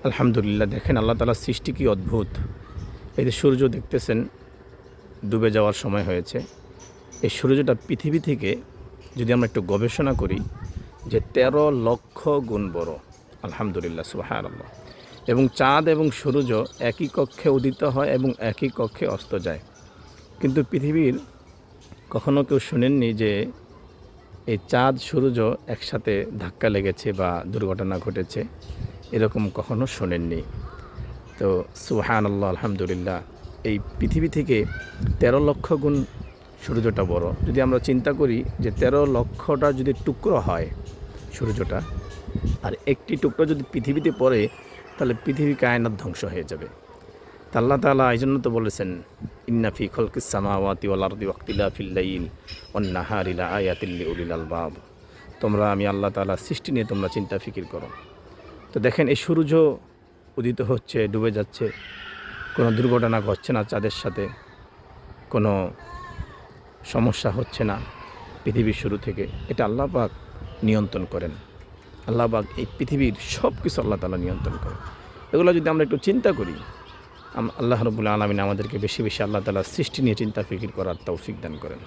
আলহামদুলিল্লাহ, দেখেন আল্লাহ তাআলার সৃষ্টি কি অদ্ভুত। এই যে সূর্য দেখতেছেন ডুবে যাওয়ার সময় হয়েছে। এই সূর্যটা পৃথিবী থেকে যদি আমরা একটু গবেষণা করি যে ১৩ লক্ষ গুণ বড়। আলহামদুলিল্লাহ, সুবহানাল্লাহ। এবং চাঁদ এবং সূর্য একই কক্ষে উদিত হয় এবং একই কক্ষে অস্ত যায়। কিন্তু পৃথিবীর কখনো কেউ শোনেননি যে এই চাঁদ সূর্য একসাথে ধাক্কা লেগেছে বা দুর্ঘটনা ঘটেছে, এরকম কখনো শোনেননি। তো সুবহানাল্লাহ, আলহামদুলিল্লাহ। এই পৃথিবী থেকে ১৩ লক্ষ গুণ সূর্যটা বড়। যদি আমরা চিন্তা করি যে ১৩ লক্ষটা যদি টুকরো হয় সূর্যটা, আর একটি টুকরো যদি পৃথিবীতে পড়ে, তাহলে পৃথিবী কায়নাত ধ্বংস হয়ে যাবে। তা আল্লাহ তাআলা এই জন্য তো বলেছেন, ইন্না ফি খালকিস সামাওয়াতি ওয়াল আরদি ওয়াখতিলাফিল লাইল ওয়ান নাহারি লাআয়াতিল লিউলিল আলবাব। তোমরা, আমি আল্লাহ তাআলা সৃষ্টি নিয়ে তোমরা চিন্তা ফিকির করো। তো দেখেন, এই সূর্য উদিত হচ্ছে, ডুবে যাচ্ছে, কোনো দুর্ঘটনা ঘটছে না, চাঁদের সাথে কোনো সমস্যা হচ্ছে না পৃথিবীর শুরু থেকে। এটা আল্লাহ পাক নিয়ন্ত্রণ করেন। আল্লাহ পাক এই পৃথিবীর সব কিছু আল্লাহ তাআলা নিয়ন্ত্রণ করেন। এগুলো যদি আমরা একটু চিন্তা করি, আল্লাহ রাব্বুল আলামিন আমাদেরকে বেশি বেশি আল্লাহ তাআলার সৃষ্টি নিয়ে চিন্তা ফিকির করার তৌফিক দান করেন।